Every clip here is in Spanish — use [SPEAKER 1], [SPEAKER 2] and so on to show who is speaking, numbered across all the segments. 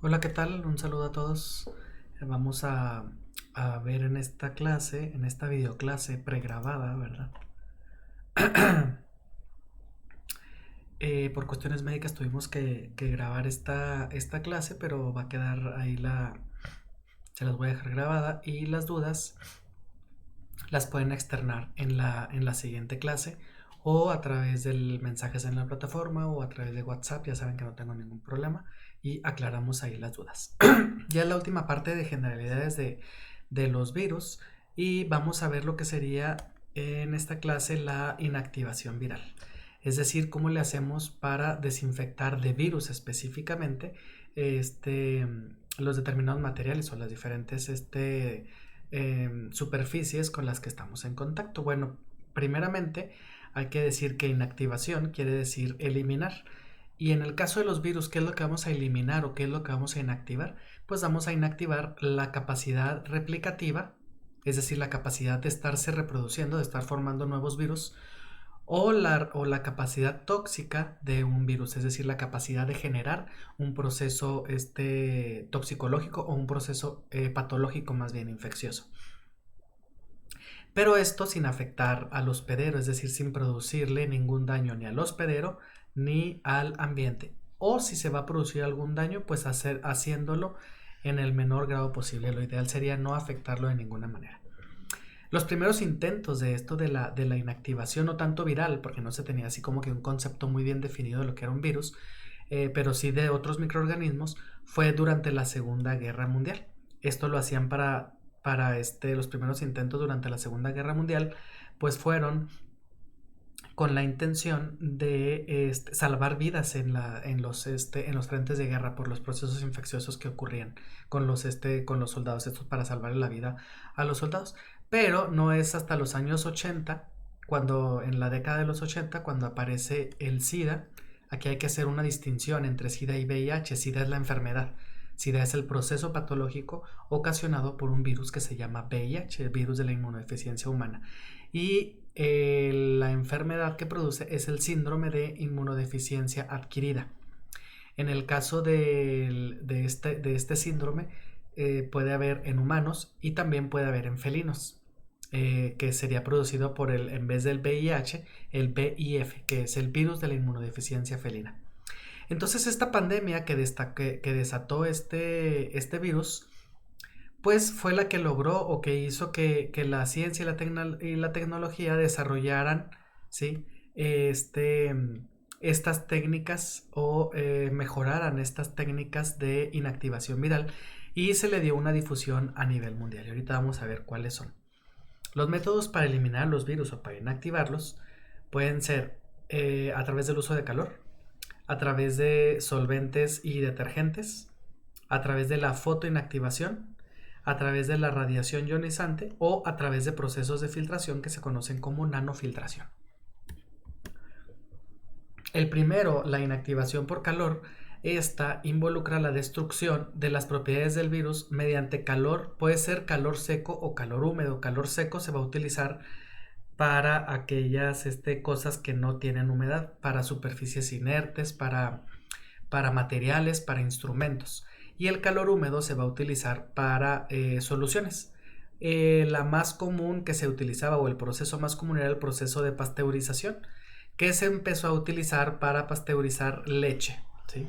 [SPEAKER 1] Hola, ¿qué tal? Un saludo a todos. Vamos a ver en esta clase, en esta videoclase pregrabada, ¿verdad? Por cuestiones médicas tuvimos que grabar esta clase, pero va a quedar ahí se las voy a dejar grabada y las dudas las pueden externar en la siguiente clase o a través del mensajes en la plataforma o a través de WhatsApp. Ya saben que no tengo ningún problema y aclaramos ahí las dudas. Ya es la última parte de generalidades de los virus y vamos a ver lo que sería en esta clase la inactivación viral. Es decir, cómo le hacemos para desinfectar de virus específicamente este, los determinados materiales o las diferentes superficies con las que estamos en contacto. Bueno, primeramente hay que decir que inactivación quiere decir eliminar. Y en el caso de los virus, ¿qué es lo que vamos a eliminar o qué es lo que vamos a inactivar? Pues vamos a inactivar la capacidad replicativa, es decir, la capacidad de estarse reproduciendo, de estar formando nuevos virus, o la capacidad tóxica de un virus, es decir, la capacidad de generar un proceso toxicológico o un proceso patológico más bien infeccioso. Pero esto sin afectar al hospedero, es decir, sin producirle ningún daño ni al hospedero ni al ambiente. O si se va a producir algún daño, pues haciéndolo en el menor grado posible. Lo ideal sería no afectarlo de ninguna manera. Los primeros intentos de esto de la inactivación, no tanto viral, porque no se tenía así como que un concepto muy bien definido de lo que era un virus, pero sí de otros microorganismos, fue durante la Segunda Guerra Mundial. Esto lo hacían para los primeros intentos durante la Segunda Guerra Mundial, pues fueron con la intención de salvar vidas en los frentes de guerra por los procesos infecciosos que ocurrían con los soldados, esto para salvar la vida a los soldados. Pero no es hasta los años 80, en la década de los 80, cuando aparece el SIDA. Aquí hay que hacer una distinción entre SIDA y VIH. SIDA es la enfermedad. SIDA es el proceso patológico ocasionado por un virus que se llama VIH, el virus de la inmunodeficiencia humana. Y la enfermedad que produce es el síndrome de inmunodeficiencia adquirida. En el caso de este síndrome, puede haber en humanos y también puede haber en felinos, que sería producido en vez del VIH, el VIF, que es el virus de la inmunodeficiencia felina. Entonces, esta pandemia que desató este virus, pues fue la que logró o que hizo que la ciencia y la tecnología desarrollaran, ¿sí? este, estas técnicas o mejoraran estas técnicas de inactivación viral y se le dio una difusión a nivel mundial. Y ahorita vamos a ver cuáles son. Los métodos para eliminar los virus o para inactivarlos pueden ser a través del uso de calor, a través de solventes y detergentes, a través de la fotoinactivación, a través de la radiación ionizante o a través de procesos de filtración que se conocen como nanofiltración. El primero, la inactivación por calor, esta involucra la destrucción de las propiedades del virus mediante calor. Puede ser calor seco o calor húmedo. Calor seco se va a utilizar para aquellas cosas que no tienen humedad, para superficies inertes, para materiales, para instrumentos. Y el calor húmedo se va a utilizar para soluciones. La más común que se utilizaba o el proceso más común era el proceso de pasteurización, que se empezó a utilizar para pasteurizar leche, ¿sí?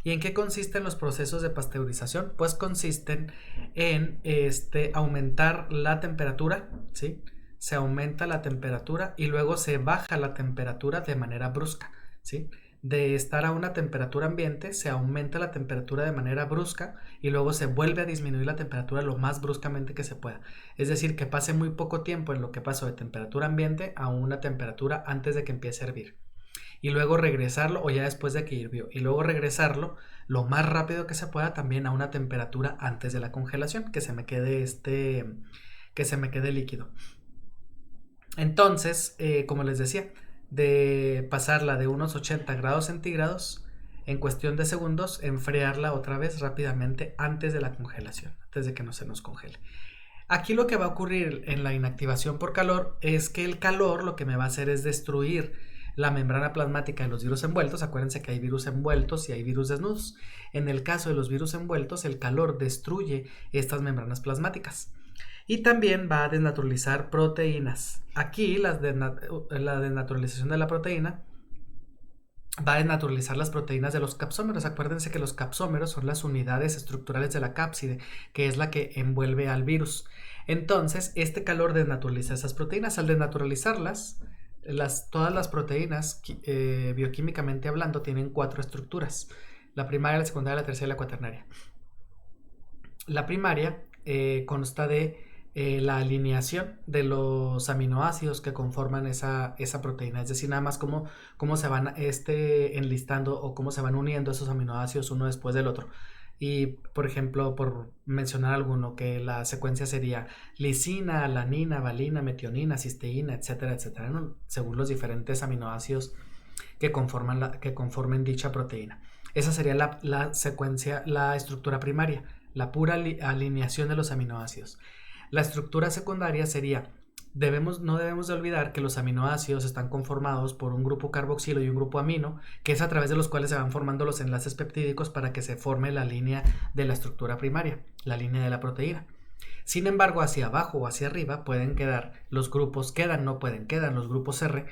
[SPEAKER 1] ¿Y en qué consisten los procesos de pasteurización? Pues consisten en aumentar la temperatura, ¿sí? Se aumenta la temperatura y luego se baja la temperatura de manera brusca, ¿sí? De estar a una temperatura ambiente se aumenta la temperatura de manera brusca y luego se vuelve a disminuir la temperatura lo más bruscamente que se pueda. Es decir, que pase muy poco tiempo en lo que pasó de temperatura ambiente a una temperatura antes de que empiece a hervir. Y luego regresarlo, o ya después de que hirvió, y luego regresarlo lo más rápido que se pueda también a una temperatura antes de la congelación, que se me quede líquido. Entonces, como les decía, de pasarla de unos 80 grados centígrados en cuestión de segundos, enfriarla otra vez rápidamente antes de la congelación, antes de que no se nos congele. Aquí lo que va a ocurrir en la inactivación por calor es que el calor lo que me va a hacer es destruir la membrana plasmática de los virus envueltos. Acuérdense que hay virus envueltos y hay virus desnudos. En el caso de los virus envueltos, el calor destruye estas membranas plasmáticas. Y también va a desnaturalizar proteínas. Aquí la desnaturalización de la proteína va a desnaturalizar las proteínas de los capsómeros. Acuérdense que los capsómeros son las unidades estructurales de la cápside, que es la que envuelve al virus. Entonces, este calor desnaturaliza esas proteínas. Al desnaturalizarlas, todas las proteínas, bioquímicamente hablando, tienen 4 estructuras: la primaria, la secundaria, la terciaria y la cuaternaria. La primaria consta de la alineación de los aminoácidos que conforman esa proteína, es decir, nada más cómo se van enlistando o cómo se van uniendo esos aminoácidos uno después del otro. Y, por ejemplo, por mencionar alguno, que la secuencia sería lisina, alanina, valina, metionina, cisteína, etcétera, etcétera, ¿no? Según los diferentes aminoácidos que conformen dicha proteína. Esa sería la secuencia, la estructura primaria, la pura alineación de los aminoácidos. La estructura secundaria sería, no debemos de olvidar que los aminoácidos están conformados por un grupo carboxilo y un grupo amino, que es a través de los cuales se van formando los enlaces peptídicos para que se forme la línea de la estructura primaria, la línea de la proteína. Sin embargo, hacia abajo o hacia arriba pueden quedar los grupos, quedan los grupos R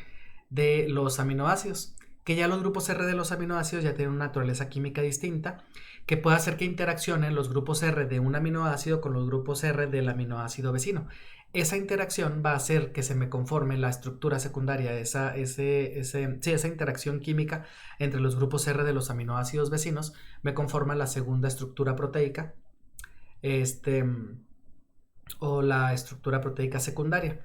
[SPEAKER 1] de los aminoácidos, que ya los grupos R de los aminoácidos ya tienen una naturaleza química distinta, que puede hacer que interaccionen los grupos R de un aminoácido con los grupos R del aminoácido vecino. Esa interacción va a hacer que se me conforme la estructura secundaria, esa interacción química entre los grupos R de los aminoácidos vecinos me conforma la segunda estructura proteica, o la estructura proteica secundaria.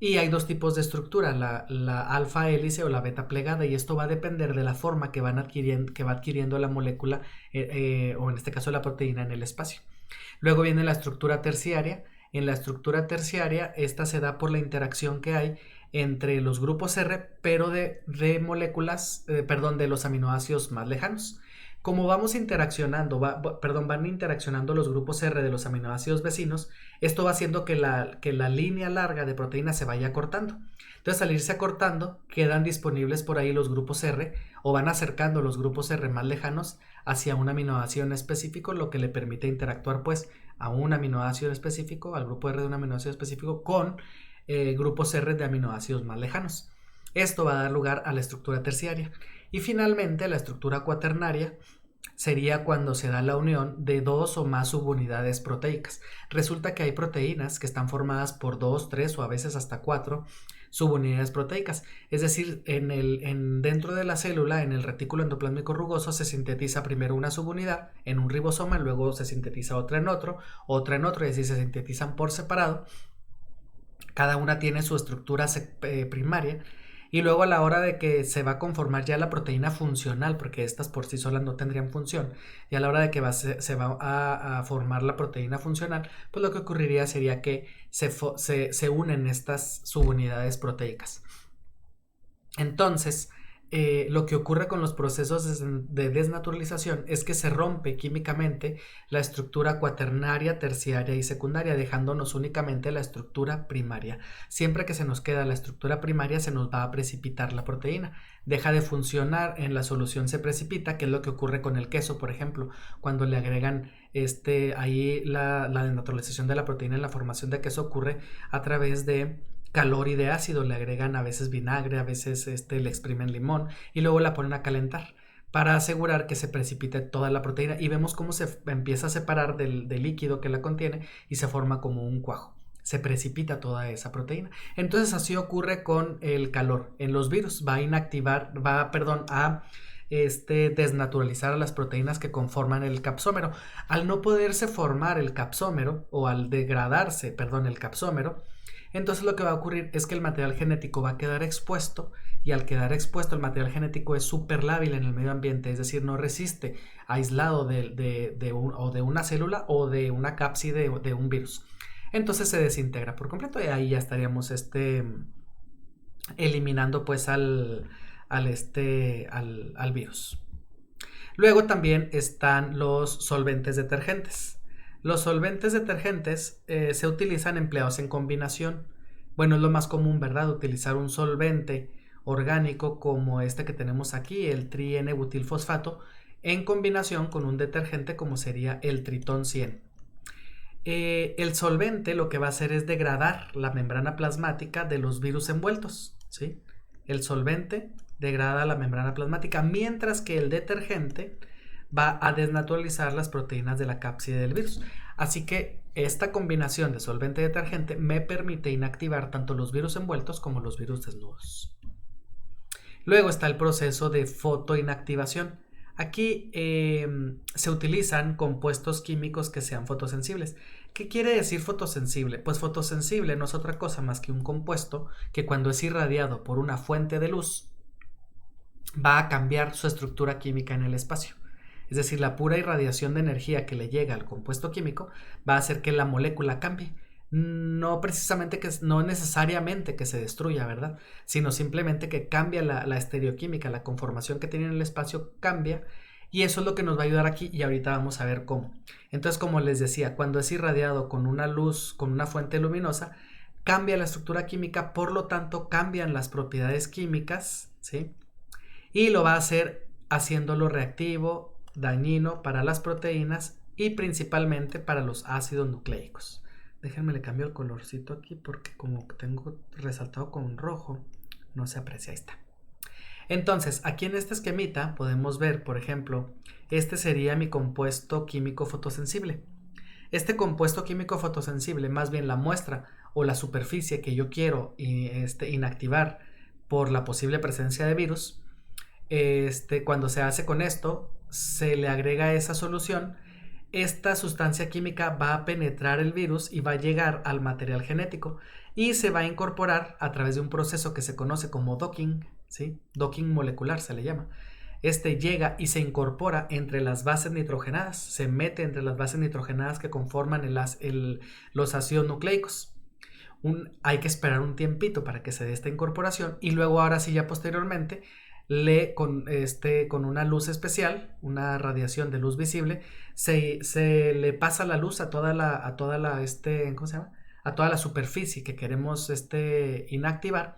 [SPEAKER 1] Y hay 2 tipos de estructura, la alfa hélice o la beta plegada, y esto va a depender de la forma que va adquiriendo la molécula, o en este caso la proteína, en el espacio. Luego viene la estructura terciaria. En la estructura terciaria, esta se da por la interacción que hay entre los grupos R, pero de moléculas, de los aminoácidos más lejanos. Como vamos interaccionando, van interaccionando los grupos R de los aminoácidos vecinos, esto va haciendo que la línea larga de proteína se vaya acortando. Entonces, al irse acortando, quedan disponibles por ahí los grupos R, o van acercando los grupos R más lejanos hacia un aminoácido en específico, lo que le permite interactuar pues a un aminoácido específico, al grupo R de un aminoácido específico, con grupos R de aminoácidos más lejanos. Esto va a dar lugar a la estructura terciaria. Y finalmente, la estructura cuaternaria sería cuando se da la unión de 2 o más subunidades proteicas. Resulta que hay proteínas que están formadas por 2, 3 o a veces hasta 4 subunidades proteicas. Es decir, dentro de la célula, en el retículo endoplásmico rugoso, se sintetiza primero una subunidad en un ribosoma, luego se sintetiza otra en otro, y así se sintetizan por separado. Cada una tiene su estructura primaria. Y luego, a la hora de que se va a conformar ya la proteína funcional, porque estas por sí solas no tendrían función, y a la hora de que se va a formar la proteína funcional, pues lo que ocurriría sería que se unen estas subunidades proteicas. Entonces, lo que ocurre con los procesos de desnaturalización es que se rompe químicamente la estructura cuaternaria, terciaria y secundaria, dejándonos únicamente la estructura primaria. Siempre que se nos queda la estructura primaria, se nos va a precipitar la proteína. Deja de funcionar, en la solución se precipita, que es lo que ocurre con el queso, por ejemplo, cuando le agregan ahí la desnaturalización de la proteína en la formación de queso ocurre a través de calor y de ácido. Le agregan a veces vinagre, a veces le exprimen limón y luego la ponen a calentar para asegurar que se precipite toda la proteína, y vemos cómo se empieza a separar del líquido que la contiene y se forma como un cuajo. Se precipita toda esa proteína. Entonces así ocurre con el calor. En los virus va a desnaturalizar a las proteínas que conforman el capsómero. Al no poderse formar el capsómero, o al degradarse, el capsómero, entonces lo que va a ocurrir es que el material genético va a quedar expuesto, y al quedar expuesto el material genético es súper lábil en el medio ambiente, es decir, no resiste aislado de una célula o de una cápside de un virus. Entonces se desintegra por completo, y ahí ya estaríamos eliminando pues al virus. Luego también están los solventes detergentes. Los solventes detergentes se utilizan empleados en combinación. Bueno, es lo más común, ¿verdad? Utilizar un solvente orgánico como este que tenemos aquí, el tri-N-butilfosfato, en combinación con un detergente como sería el Tritón 100. El solvente lo que va a hacer es degradar la membrana plasmática de los virus envueltos, ¿sí? El solvente degrada la membrana plasmática, mientras que el detergente va a desnaturalizar las proteínas de la cápside del virus. Así que esta combinación de solvente y detergente me permite inactivar tanto los virus envueltos como los virus desnudos. Luego está el proceso de fotoinactivación. Aquí se utilizan compuestos químicos que sean fotosensibles. ¿Qué quiere decir fotosensible? Pues fotosensible no es otra cosa más que un compuesto que cuando es irradiado por una fuente de luz va a cambiar su estructura química en el espacio. Es decir, la pura irradiación de energía que le llega al compuesto químico va a hacer que la molécula cambie. No precisamente no necesariamente que se destruya, ¿verdad? Sino simplemente que cambia la estereoquímica, la conformación que tiene en el espacio cambia, y eso es lo que nos va a ayudar aquí, y ahorita vamos a ver cómo. Entonces, como les decía, cuando es irradiado con una luz, con una fuente luminosa, cambia la estructura química, por lo tanto cambian las propiedades químicas, ¿sí? Y lo va a hacer haciéndolo reactivo, dañino para las proteínas y principalmente para los ácidos nucleicos. Déjenme le cambio el colorcito aquí porque como tengo resaltado con rojo, no se aprecia, ahí está. Entonces, aquí en este esquemita podemos ver, por ejemplo, este sería mi compuesto químico fotosensible. Este compuesto químico fotosensible, más bien la muestra o la superficie que yo quiero inactivar por la posible presencia de virus, cuando se hace con esto, se le agrega esa solución. Esta sustancia química va a penetrar el virus y va a llegar al material genético y se va a incorporar a través de un proceso que se conoce como docking, ¿sí? Docking molecular se le llama. Llega y se incorpora entre las bases nitrogenadas, se mete entre las bases nitrogenadas que conforman los ácidos nucleicos. Hay que esperar un tiempito para que se dé esta incorporación y luego ahora sí ya posteriormente con una luz especial, una radiación de luz visible, se le pasa la luz a toda la ¿cómo se llama? A toda la superficie que queremos inactivar.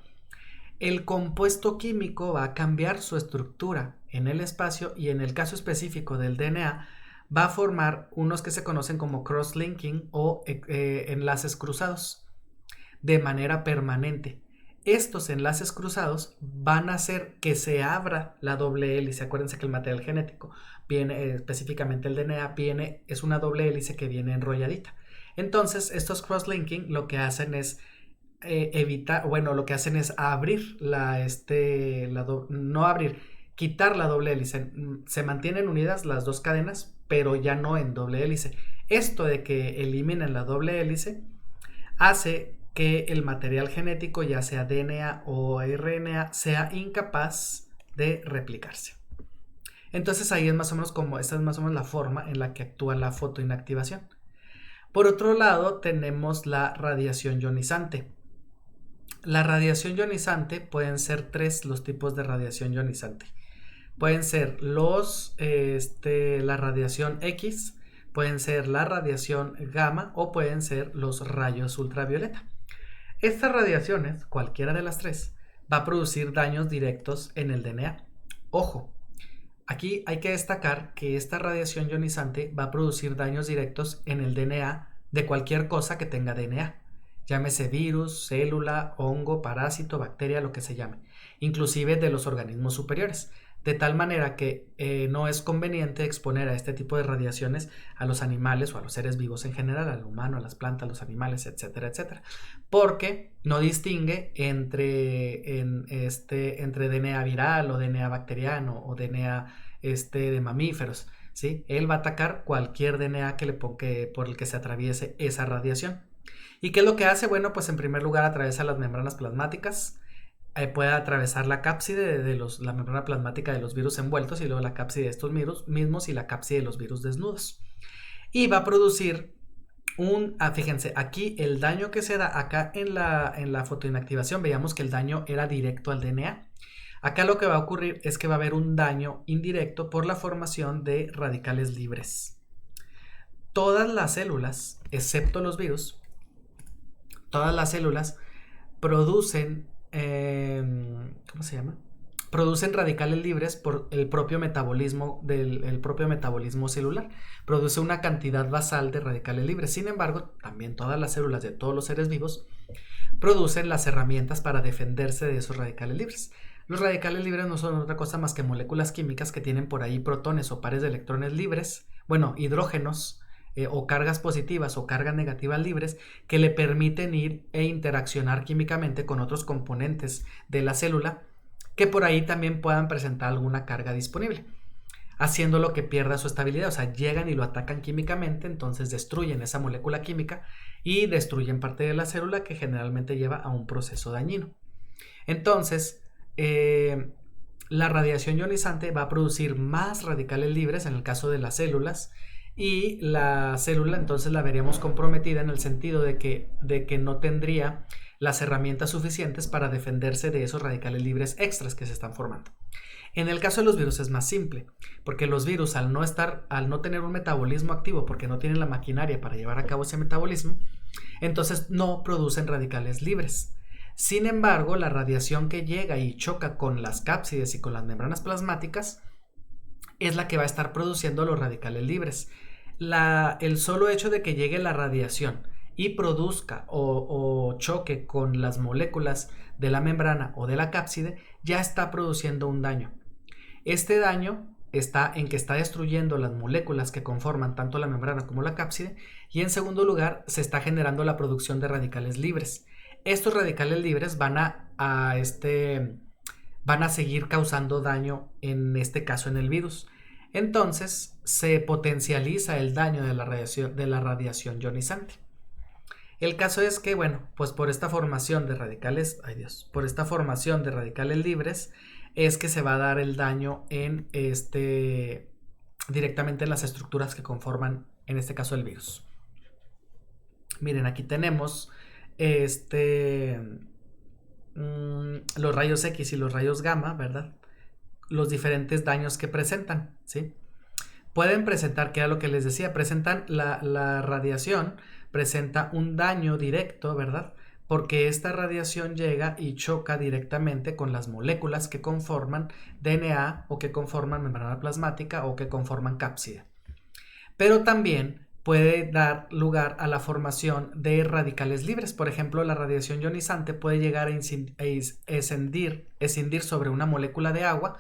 [SPEAKER 1] El compuesto químico va a cambiar su estructura en el espacio y en el caso específico del DNA va a formar unos que se conocen como cross-linking o enlaces cruzados de manera permanente. Estos enlaces cruzados van a hacer que se abra la doble hélice. Acuérdense que el material genético viene, específicamente el DNA, es una doble hélice que viene enrolladita. Entonces, estos cross-linking lo que hacen es lo que hacen es abrir no abrir, quitar la doble hélice. Se mantienen unidas las dos cadenas, pero ya no en doble hélice. Esto de que eliminen la doble hélice hace que el material genético, ya sea DNA o RNA, sea incapaz de replicarse. Entonces ahí es más o menos esta es más o menos la forma en la que actúa la fotoinactivación. Por otro lado, tenemos la radiación ionizante. La radiación ionizante pueden ser tres los tipos de radiación ionizante. Pueden ser la radiación X, pueden ser la radiación gamma o pueden ser los rayos ultravioleta. Estas radiaciones, cualquiera de las tres, va a producir daños directos en el DNA. Ojo, aquí hay que destacar que esta radiación ionizante va a producir daños directos en el DNA de cualquier cosa que tenga DNA. Llámese virus, célula, hongo, parásito, bacteria, lo que se llame. Inclusive de los organismos superiores. De tal manera que no es conveniente exponer a este tipo de radiaciones a los animales o a los seres vivos en general, al humano, a las plantas, a los animales, etcétera, etcétera, porque no distingue entre DNA viral o DNA bacteriano o DNA de mamíferos, ¿sí? Él va a atacar cualquier DNA por el que se atraviese esa radiación. ¿Y qué es lo que hace? Bueno, pues en primer lugar atraviesa las membranas plasmáticas, puede atravesar la cápside la membrana plasmática de los virus envueltos y luego la cápside de estos virus mismos y la cápside de los virus desnudos. Y va a producir fíjense, aquí el daño que se da acá en la fotoinactivación, veíamos que el daño era directo al DNA. Acá lo que va a ocurrir es que va a haber un daño indirecto por la formación de radicales libres. Todas las células, excepto los virus, todas las células producen ¿cómo se llama? Producen radicales libres por el propio metabolismo celular. Produce una cantidad basal de radicales libres. Sin embargo, también todas las células de todos los seres vivos producen las herramientas para defenderse de esos radicales libres. Los radicales libres no son otra cosa más que moléculas químicas que tienen por ahí protones o pares de electrones libres, bueno, hidrógenos, o cargas positivas o cargas negativas libres que le permiten ir e interaccionar químicamente con otros componentes de la célula que por ahí también puedan presentar alguna carga disponible, haciéndolo que pierda su estabilidad. O sea, llegan y lo atacan químicamente, entonces destruyen esa molécula química y destruyen parte de la célula, que generalmente lleva a un proceso dañino. Entonces, la radiación ionizante va a producir más radicales libres en el caso de las células, y la célula entonces la veríamos comprometida en el sentido de que no tendría las herramientas suficientes para defenderse de esos radicales libres extras que se están formando. En el caso de los virus es más simple, porque los virus al no tener un metabolismo activo, porque no tienen la maquinaria para llevar a cabo ese metabolismo, entonces no producen radicales libres. Sin embargo, la radiación que llega y choca con las cápsides y con las membranas plasmáticas es la que va a estar produciendo los radicales libres. El solo hecho de que llegue la radiación y produzca o choque con las moléculas de la membrana o de la cápside ya está produciendo un daño. Este daño está en que está destruyendo las moléculas que conforman tanto la membrana como la cápside, y en segundo lugar se está generando la producción de radicales libres. Estos radicales libres van a seguir causando daño, en este caso en el virus. Entonces se potencializa el daño de la radiación ionizante. El caso es que, bueno, pues por esta formación de radicales libres es que se va a dar el daño directamente en las estructuras que conforman, en este caso, el virus. Miren, aquí tenemos los rayos X y los rayos gamma, ¿verdad? Los diferentes daños que presentan, ¿sí? Pueden presentar, que era lo que les decía, presentan la radiación, presenta un daño directo, ¿verdad? Porque esta radiación llega y choca directamente con las moléculas que conforman DNA, o que conforman membrana plasmática, o que conforman cápside. Pero también puede dar lugar a la formación de radicales libres. Por ejemplo, la radiación ionizante puede llegar a escindir sobre una molécula de agua,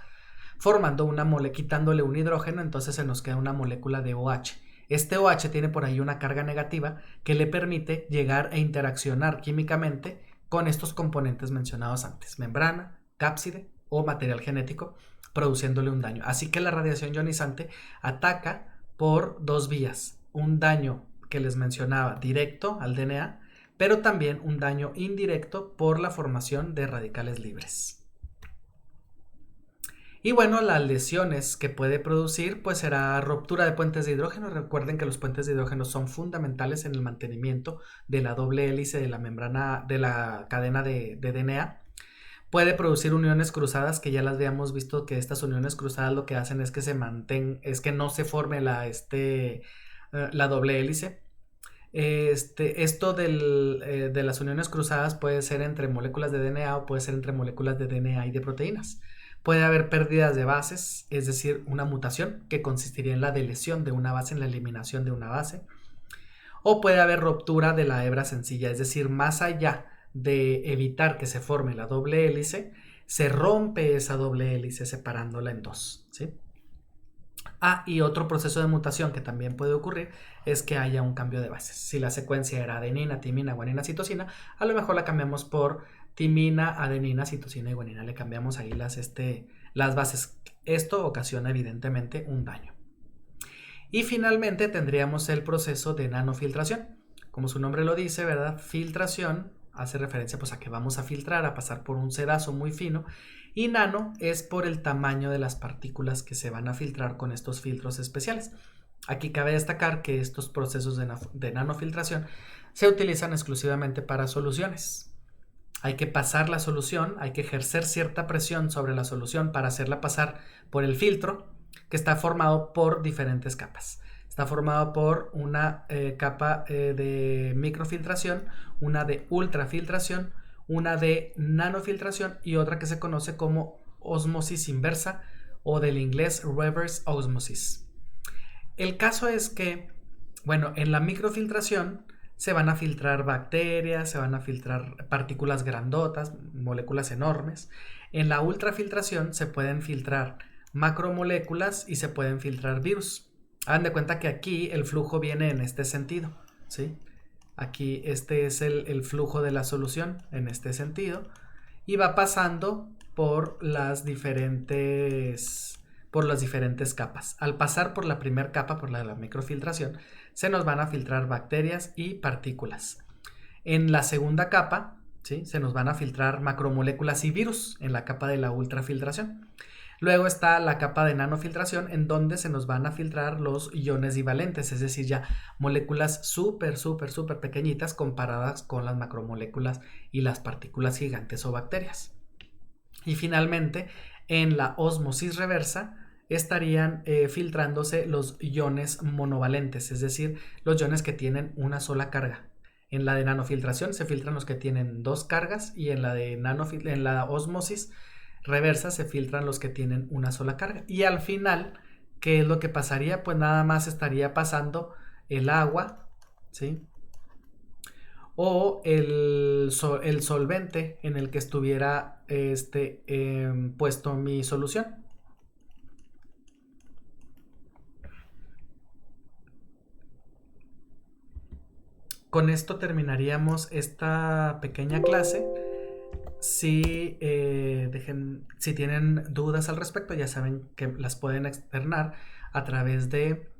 [SPEAKER 1] formando quitándole un hidrógeno, entonces se nos queda una molécula de OH. Este OH tiene por ahí una carga negativa que le permite llegar a interaccionar químicamente con estos componentes mencionados antes, membrana, cápside o material genético, produciéndole un daño. Así que la radiación ionizante ataca por dos vías: un daño que les mencionaba directo al DNA, pero también un daño indirecto por la formación de radicales libres. Y bueno, las lesiones que puede producir pues será ruptura de puentes de hidrógeno. Recuerden que los puentes de hidrógeno son fundamentales en el mantenimiento de la doble hélice de la membrana, de la cadena de DNA. Puede producir uniones cruzadas, que ya las habíamos visto, que estas uniones cruzadas lo que hacen es que no se forme la doble hélice. Esto de las uniones cruzadas puede ser entre moléculas de DNA o puede ser entre moléculas de DNA y de proteínas. Puede haber pérdidas de bases, es decir, una mutación que consistiría en la deleción de una base, en la eliminación de una base. O puede haber ruptura de la hebra sencilla, es decir, más allá de evitar que se forme la doble hélice, se rompe esa doble hélice separándola en dos, ¿sí? Y otro proceso de mutación que también puede ocurrir es que haya un cambio de bases. Si la secuencia era adenina, timina, guanina, citosina, a lo mejor la cambiamos por timina, adenina, citosina y guanina. Le cambiamos ahí las bases. Esto ocasiona evidentemente un daño. Y finalmente tendríamos el proceso de nanofiltración. Como su nombre lo dice, ¿verdad? Filtración hace referencia pues a que vamos a filtrar, a pasar por un sedazo muy fino, y nano es por el tamaño de las partículas que se van a filtrar con estos filtros especiales. Aquí cabe destacar que estos procesos de nanofiltración se utilizan exclusivamente para soluciones. Hay que pasar la solución, hay que ejercer cierta presión sobre la solución para hacerla pasar por el filtro, que está formado por diferentes capas. Está formado por una capa de microfiltración, una de ultrafiltración, una de nanofiltración y otra que se conoce como ósmosis inversa o del inglés reverse osmosis. El caso es que, bueno, en la microfiltración se van a filtrar bacterias, se van a filtrar partículas grandotas, moléculas enormes. En la ultrafiltración se pueden filtrar macromoléculas y se pueden filtrar virus. Hagan de cuenta que aquí el flujo viene en este sentido, ¿sí? Aquí este es el flujo de la solución en este sentido y va pasando por las diferentes capas. Al pasar por la primera capa, por la de la microfiltración, se nos van a filtrar bacterias y partículas. En la segunda capa, ¿sí?, se nos van a filtrar macromoléculas y virus en la capa de la ultrafiltración. Luego está la capa de nanofiltración en donde se nos van a filtrar los iones divalentes, es decir, ya moléculas súper pequeñitas comparadas con las macromoléculas y las partículas gigantes o bacterias. Y finalmente, en la ósmosis reversa estarían filtrándose los iones monovalentes, es decir, los iones que tienen una sola carga. En la de nanofiltración se filtran los que tienen dos cargas y en la ósmosis reversa se filtran los que tienen una sola carga. Y al final, ¿qué es lo que pasaría? Pues nada más estaría pasando el agua, ¿sí?, o el solvente en el que estuviera puesto mi solución. Con esto terminaríamos esta pequeña clase. Si tienen dudas al respecto, ya saben que las pueden externar a través de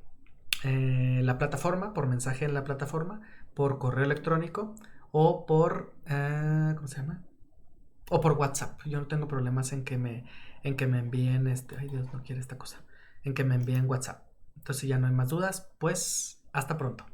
[SPEAKER 1] la plataforma, por mensaje en la plataforma, por correo electrónico o por ¿cómo se llama? O por WhatsApp. Yo no tengo problemas en que me envíen ay Dios, no quiere esta cosa, en que me envíen WhatsApp. Entonces, si ya no hay más dudas, pues hasta pronto.